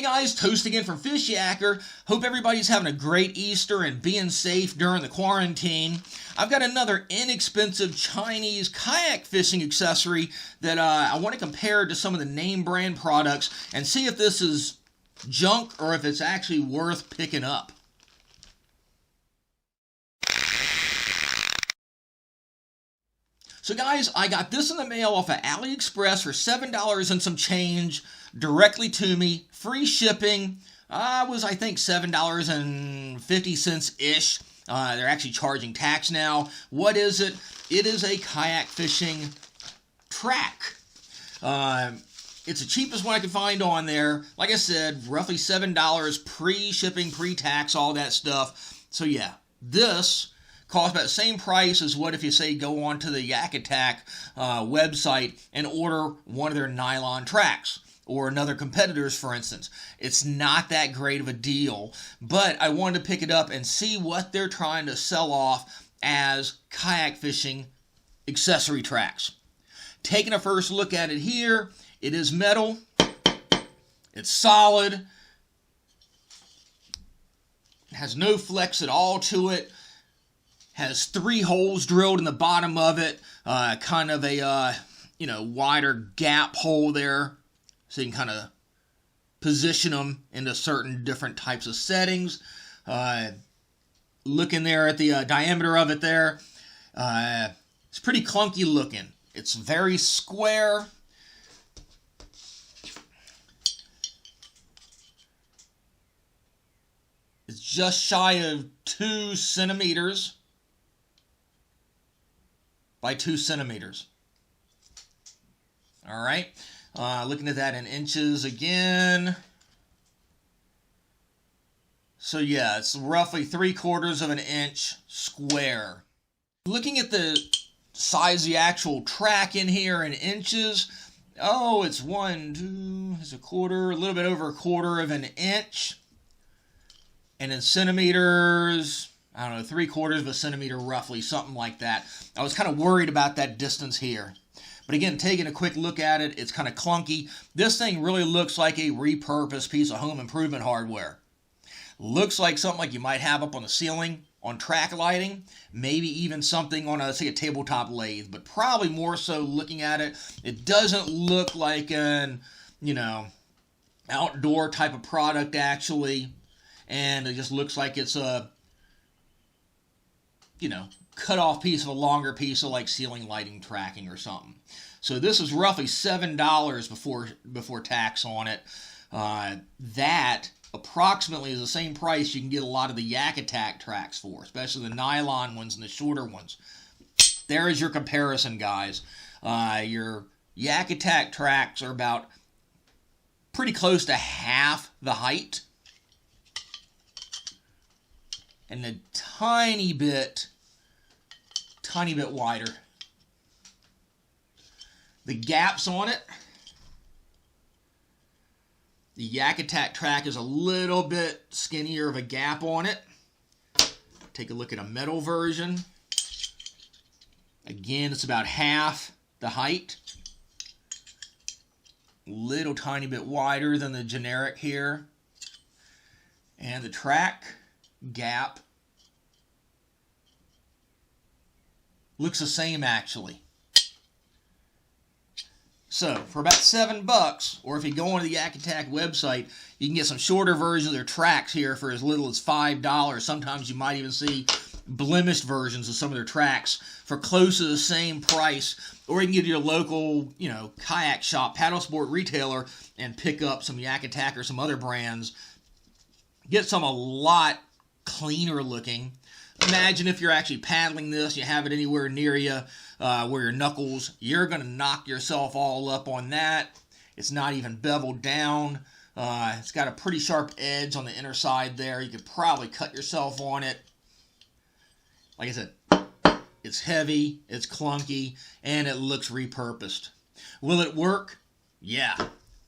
Hey guys, Toast again from Fishyaker. Hope everybody's having a great Easter and being safe during the quarantine. I've got another inexpensive Chinese kayak fishing accessory that I want to compare to some of the name brand products and see if this is junk or if it's actually worth picking up. So guys, I got this in the mail off of Aliexpress for $7 and some change directly to me. Free shipping. Was I think $7.50-ish. They're actually charging tax now. What is it? It is a kayak fishing track. It's the cheapest one I could find on there. Like I said, roughly $7 pre-shipping, pre-tax, all that stuff. So yeah, this costs about the same price as what if you say go on to the YakAttack website and order one of their nylon tracks or another competitor's, for instance. It's not that great of a deal, but I wanted to pick it up and see what they're trying to sell off as kayak fishing accessory tracks. Taking a first look at it here, it is metal, it's solid, it has no flex at all to it. Has 3 holes drilled in the bottom of it, kind of a wider gap hole there, so you can kind of position them into certain different types of settings. Looking there at the diameter of it there, it's pretty clunky looking. It's very square. It's just shy of 2 centimeters. By 2 centimeters. All right, looking at that in inches again. So yeah, it's roughly 3/4 of an inch square. Looking at the size of the actual track in here in inches, oh, it's 1, 2, it's a quarter, a little bit over 1/4 of an inch. And in centimeters, I don't know, 3/4 of a centimeter roughly, something like that. I was kind of worried about that distance here. But again, taking a quick look at it, it's kind of clunky. This thing really looks like a repurposed piece of home improvement hardware. Looks like something like you might have up on the ceiling on track lighting, maybe even something on a, say, a tabletop lathe, but probably more so looking at it, it doesn't look like an, outdoor type of product actually, and it just looks like it's a cut off piece of a longer piece of like ceiling lighting tracking or something. So this is roughly $7 before tax on it. That approximately is the same price you can get a lot of the YakAttack tracks for, especially the nylon ones and the shorter ones. There is your comparison, guys. Your YakAttack tracks are about pretty close to half the height, and a tiny bit wider. The gaps on it, the YakAttack track is a little bit skinnier of a gap on it. Take a look at a metal version. Again, it's about half the height. Little tiny bit wider than the generic here. And the track gap looks the same actually. So for about $7, or if you go onto the YakAttack website, you can get some shorter versions of their tracks here for as little as $5. Sometimes you might even see blemished versions of some of their tracks for close to the same price. Or you can go to your local, kayak shop, paddle sport retailer, and pick up some YakAttack or some other brands. Get some a lot cleaner looking. Imagine if you're actually paddling this, you have it anywhere near you where your knuckles, you're going to knock yourself all up on that. It's not even beveled down. It's got a pretty sharp edge on the inner side there. You could probably cut yourself on it. Like I said, it's heavy, it's clunky, and it looks repurposed. Will it work? Yeah.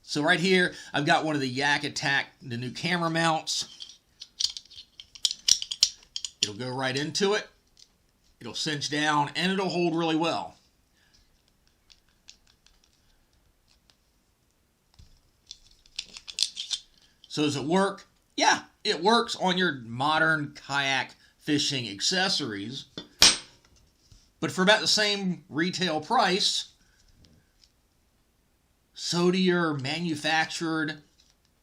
So right here, I've got one of the YakAttack, the new camera mounts. It'll go right into it, it'll cinch down, and it'll hold really well. So does it work? Yeah, it works on your modern kayak fishing accessories. But for about the same retail price, so do your manufactured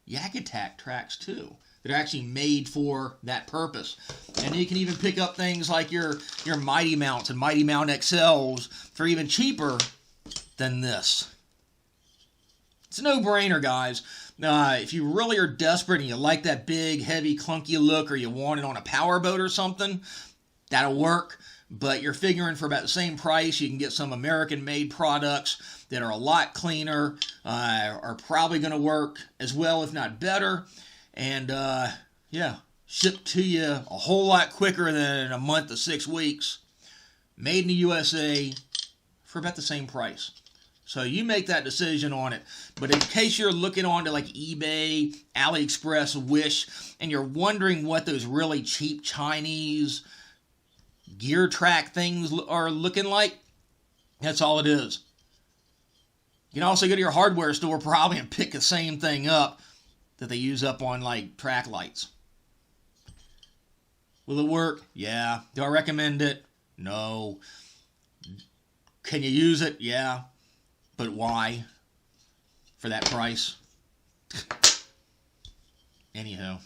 YakAttack Tracks too. That are actually made for that purpose. And you can even pick up things like your Mighty Mounts and Mighty Mount XLs for even cheaper than this. It's a no-brainer, guys. If you really are desperate and you like that big, heavy, clunky look, or you want it on a powerboat or something, that'll work. But you're figuring for about the same price, you can get some American-made products that are a lot cleaner, are probably going to work as well, if not better. And, yeah, shipped to you a whole lot quicker than a month to 6 weeks. Made in the USA for about the same price. So you make that decision on it. But in case you're looking onto like eBay, Aliexpress, Wish, and you're wondering what those really cheap Chinese gear track things are looking like, that's all it is. You can also go to your hardware store probably and pick the same thing up that they use up on like track lights. Will it work? Yeah. Do I recommend it? No. Can you use it? Yeah. But why? For that price? Anyhow.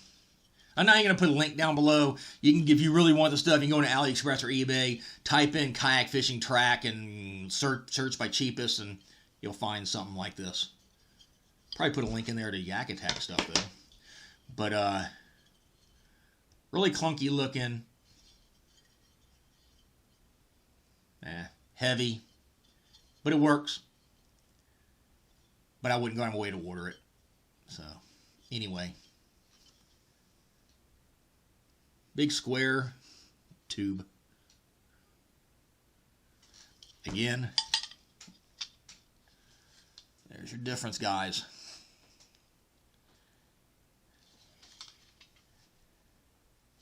I'm not even going to put a link down below. You can, if you really want the stuff, you can go to AliExpress or eBay, type in kayak fishing track and search by cheapest, and you'll find something like this. Probably put a link in there to YakAttack stuff, though. But, really clunky looking. Heavy. But it works. But I wouldn't go on my way to order it. So, anyway. Big square tube. Again, there's your difference, guys.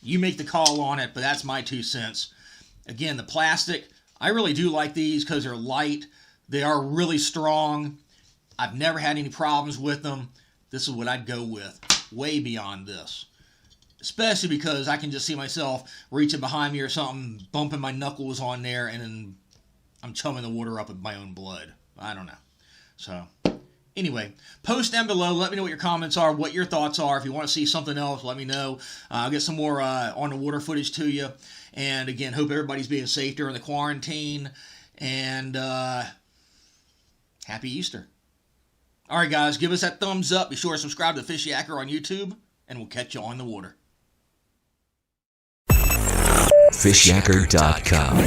You make the call on it, but that's my 2 cents. Again, the plastic, I really do like these because they're light. They are really strong. I've never had any problems with them. This is what I'd go with, way beyond this. Especially because I can just see myself reaching behind me or something, bumping my knuckles on there, and then I'm chumming the water up with my own blood. I don't know. So, anyway, post down below. Let me know what your comments are, what your thoughts are. If you want to see something else, let me know. I'll get some more on the water footage to you. And again, hope everybody's being safe during the quarantine. And happy Easter. All right, guys, give us that thumbs up. Be sure to subscribe to Fishyaker on YouTube, and we'll catch you on the water. Fishyaker.com,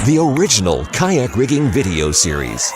the original kayak rigging video series.